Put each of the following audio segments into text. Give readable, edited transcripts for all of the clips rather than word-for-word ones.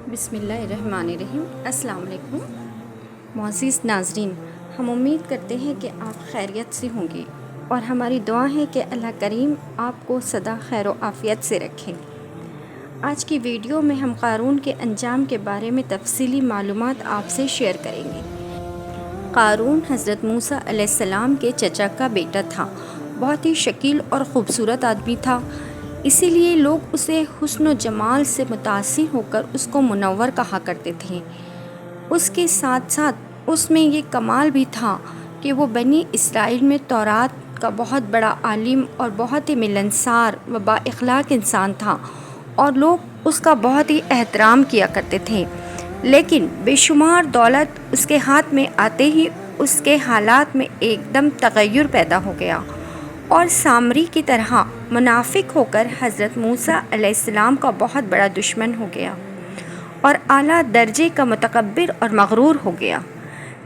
بسم اللہ الرحمن الرحیم۔ السلام علیکم معزز ناظرین، ہم امید کرتے ہیں کہ آپ خیریت سے ہوں گے اور ہماری دعا ہے کہ اللہ کریم آپ کو سدا خیر و عافیت سے رکھیں۔ آج کی ویڈیو میں ہم قارون کے انجام کے بارے میں تفصیلی معلومات آپ سے شیئر کریں گے۔ قارون حضرت موسیٰ علیہ السلام کے چچا کا بیٹا تھا۔ بہت ہی شکیل اور خوبصورت آدمی تھا، اسی لیے لوگ اسے حسن و جمال سے متاثر ہو کر اس کو منور کہا کرتے تھے۔ اس کے ساتھ ساتھ اس میں یہ کمال بھی تھا کہ وہ بنی اسرائیل میں تورات کا بہت بڑا عالم اور بہت ہی ملنسار و با اخلاق انسان تھا، اور لوگ اس کا بہت ہی احترام کیا کرتے تھے۔ لیکن بے شمار دولت اس کے ہاتھ میں آتے ہی اس کے حالات میں ایک دم تغیر پیدا ہو گیا، اور سامری کی طرح منافق ہو کر حضرت موسیٰ علیہ السلام کا بہت بڑا دشمن ہو گیا اور اعلیٰ درجے کا متکبر اور مغرور ہو گیا۔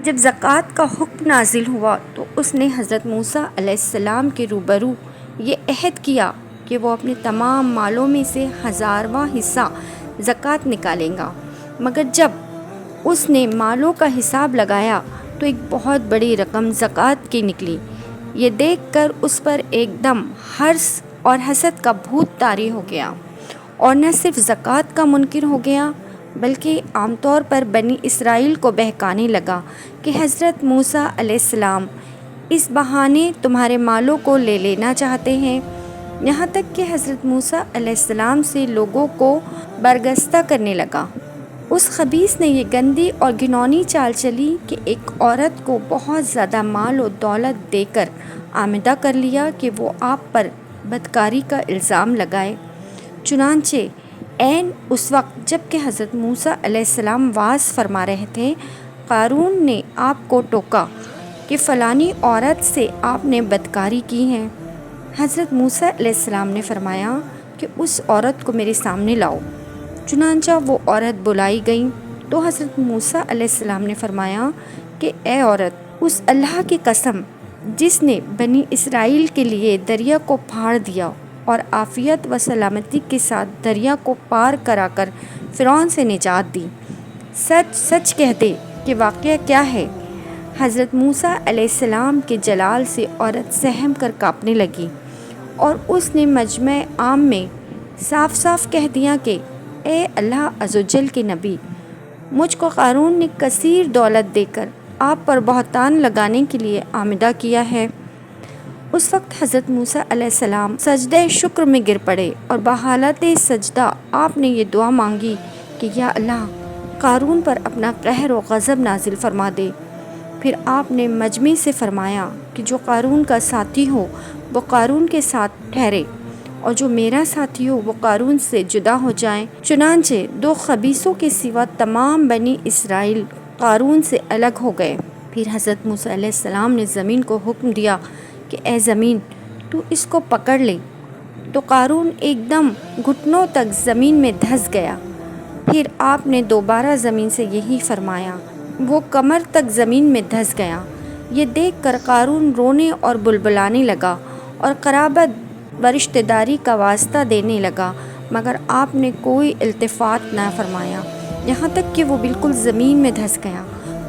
جب زکوٰۃ کا حکم نازل ہوا تو اس نے حضرت موسیٰ علیہ السلام کے روبرو یہ عہد کیا کہ وہ اپنے تمام مالوں میں سے 1000واں حصہ زکوٰۃ نکالیں گا، مگر جب اس نے مالوں کا حساب لگایا تو ایک بہت بڑی رقم زکوٰۃ کی نکلی۔ یہ دیکھ کر اس پر ایک دم حرص اور حسد کا بھوت طاری ہو گیا، اور نہ صرف زکوٰۃ کا منکر ہو گیا بلکہ عام طور پر بنی اسرائیل کو بہکانے لگا کہ حضرت موسیٰ علیہ السلام اس بہانے تمہارے مالوں کو لے لینا چاہتے ہیں، یہاں تک کہ حضرت موسیٰ علیہ السلام سے لوگوں کو برگزیدہ کرنے لگا۔ اس خبیث نے یہ گندی اور گھناؤنی چال چلی کہ ایک عورت کو بہت زیادہ مال و دولت دے کر آمادہ کر لیا کہ وہ آپ پر بدکاری کا الزام لگائے۔ چنانچہ عین اس وقت جب کہ حضرت موسیٰ علیہ السلام وعظ فرما رہے تھے، قارون نے آپ کو ٹوکا کہ فلانی عورت سے آپ نے بدکاری کی ہے۔ حضرت موسیٰ علیہ السلام نے فرمایا کہ اس عورت کو میرے سامنے لاؤ۔ چنانچہ وہ عورت بلائی گئی تو حضرت موسیٰ علیہ السلام نے فرمایا کہ اے عورت، اس اللہ کی قسم جس نے بنی اسرائیل کے لیے دریا کو پھاڑ دیا اور عافیت و سلامتی کے ساتھ دریا کو پار کرا کر فرعون سے نجات دی، سچ سچ کہہ دے کہ واقعہ کیا ہے۔ حضرت موسیٰ علیہ السلام کے جلال سے عورت سہم کر کانپنے لگی، اور اس نے مجمع عام میں صاف صاف کہہ دیا کہ اے اللہ عز و جل کے نبی، مجھ کو قارون نے کثیر دولت دے کر آپ پر بہتان لگانے کے لیے آمادہ کیا ہے۔ اس وقت حضرت موسیٰ علیہ السلام سجدہ شکر میں گر پڑے، اور بحالت سجدہ آپ نے یہ دعا مانگی کہ یا اللہ، قارون پر اپنا قہر و غضب نازل فرما دے۔ پھر آپ نے مجمع سے فرمایا کہ جو قارون کا ساتھی ہو وہ قارون کے ساتھ ٹھہرے، اور جو میرا ساتھی ہو وہ قارون سے جدا ہو جائیں۔ چنانچہ 2 خبیثوں کے سوا تمام بنی اسرائیل قارون سے الگ ہو گئے۔ پھر حضرت موسیٰ علیہ السلام نے زمین کو حکم دیا کہ اے زمین، تو اس کو پکڑ لے، تو قارون ایک دم گھٹنوں تک زمین میں دھس گیا۔ پھر آپ نے دوبارہ زمین سے یہی فرمایا، وہ کمر تک زمین میں دھس گیا۔ یہ دیکھ کر قارون رونے اور بلبلانے لگا اور قرابت و رشتہ داری کا واسطہ دینے لگا، مگر آپ نے کوئی التفات نہ فرمایا، یہاں تک کہ وہ بالکل زمین میں دھس گیا۔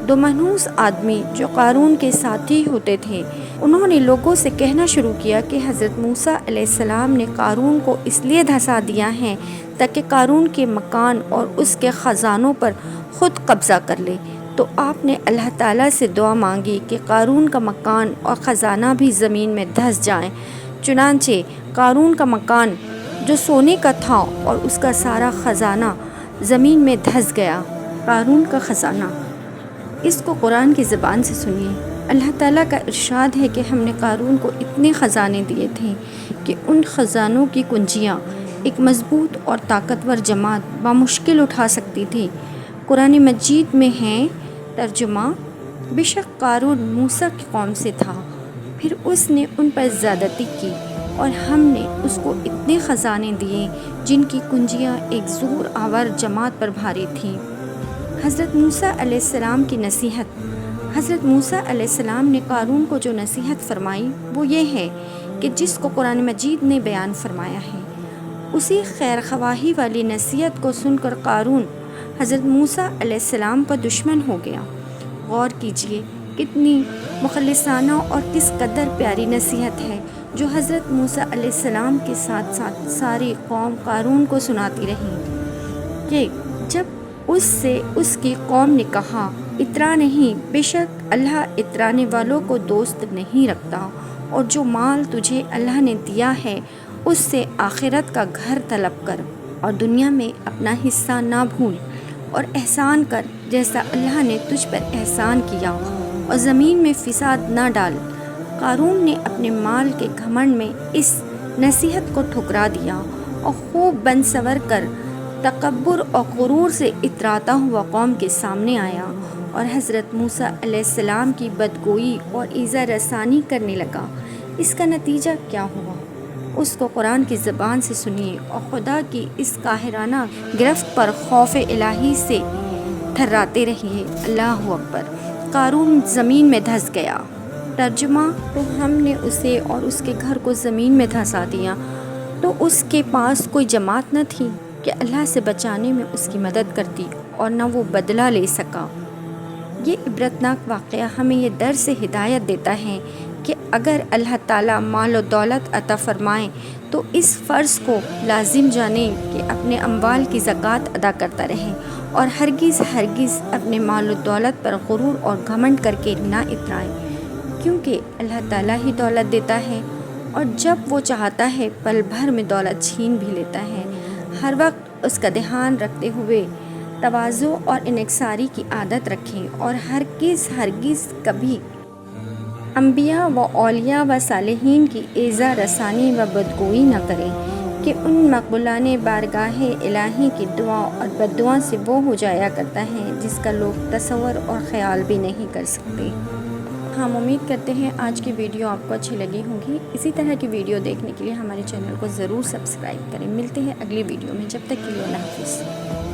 2 منحوس آدمی جو قارون کے ساتھی ہوتے تھے، انہوں نے لوگوں سے کہنا شروع کیا کہ حضرت موسیٰ علیہ السلام نے قارون کو اس لیے دھسا دیا ہے تاکہ قارون کے مکان اور اس کے خزانوں پر خود قبضہ کر لے۔ تو آپ نے اللہ تعالیٰ سے دعا مانگی کہ قارون کا مکان اور خزانہ بھی زمین میں دھس جائیں۔ چنانچہ قارون کا مکان جو سونے کا تھا اور اس کا سارا خزانہ زمین میں دھس گیا۔ قارون کا خزانہ، اس کو قرآن کی زبان سے سنیے۔ اللہ تعالیٰ کا ارشاد ہے کہ ہم نے قارون کو اتنے خزانے دیے تھے کہ ان خزانوں کی کنجیاں ایک مضبوط اور طاقتور جماعت بامشکل اٹھا سکتی تھی۔ قرآن مجید میں ہے ترجمہ، بے شک قارون موسیٰ کی قوم سے تھا، پھر اس نے ان پر زیادتی کی، اور ہم نے اس کو اتنے خزانے دیے جن کی کنجیاں ایک زور آور جماعت پر بھاری تھیں۔ حضرت موسیٰ علیہ السلام کی نصیحت۔ حضرت موسیٰ علیہ السلام نے قارون کو جو نصیحت فرمائی وہ یہ ہے کہ جس کو قرآن مجید نے بیان فرمایا ہے، اسی خیر خواہی والی نصیحت کو سن کر قارون حضرت موسیٰ علیہ السلام کا دشمن ہو گیا۔ غور کیجئے کتنی مخلصانہ اور کس قدر پیاری نصیحت ہے جو حضرت موسیٰ علیہ السلام کے ساتھ ساتھ ساری قوم قارون کو سناتی رہی کہ جب اس سے اس کی قوم نے کہا اترا نہیں، بے شک اللہ اترانے والوں کو دوست نہیں رکھتا، اور جو مال تجھے اللہ نے دیا ہے اس سے آخرت کا گھر طلب کر اور دنیا میں اپنا حصہ نہ بھول، اور احسان کر جیسا اللہ نے تجھ پر احسان کیا، اور زمین میں فساد نہ ڈال۔ قارون نے اپنے مال کے گھمنڈ میں اس نصیحت کو ٹھکرا دیا اور خوب بن سور کر تکبر اور غرور سے اتراتا ہوا قوم کے سامنے آیا اور حضرت موسیٰ علیہ السلام کی بدگوئی اور ایذا رسانی کرنے لگا۔ اس کا نتیجہ کیا ہوا اس کو قرآن کی زبان سے سنیے اور خدا کی اس قاہرانہ گرفت پر خوف الہی سے تھراتے رہیے۔ اللہ اکبر۔ قارون زمین میں دھس گیا۔ ترجمہ: تو ہم نے اسے اور اس کے گھر کو زمین میں دھسا دیا، تو اس کے پاس کوئی جماعت نہ تھی کہ اللہ سے بچانے میں اس کی مدد کرتی، اور نہ وہ بدلہ لے سکا۔ یہ عبرتناک واقعہ ہمیں یہ درس سے ہدایت دیتا ہے کہ اگر اللہ تعالیٰ مال و دولت عطا فرمائیں تو اس فرض کو لازم جانیں کہ اپنے اموال کی زکوٰۃ ادا کرتا رہے، اور ہرگز اپنے مال و دولت پر غرور اور گھمنڈ کر کے نہ اترائیں، کیونکہ اللہ تعالیٰ ہی دولت دیتا ہے، اور جب وہ چاہتا ہے پل بھر میں دولت چھین بھی لیتا ہے۔ ہر وقت اس کا دھیان رکھتے ہوئے تواضع اور انکساری کی عادت رکھیں، اور ہرگز کبھی انبیاء و اولیاء و صالحین کی ایذا رسانی و بدگوئی نہ کریں کہ ان مقبولان بارگاہ الہی کی دعا اور بددعا سے وہ ہو جایا کرتا ہے جس کا لوگ تصور اور خیال بھی نہیں کر سکتے۔ ہم امید کرتے ہیں آج کی ویڈیو آپ کو اچھی لگی ہوگی۔ اسی طرح کی ویڈیو دیکھنے کے لیے ہمارے چینل کو ضرور سبسکرائب کریں۔ ملتے ہیں اگلی ویڈیو میں، جب تک کے لیے اللہ حافظ۔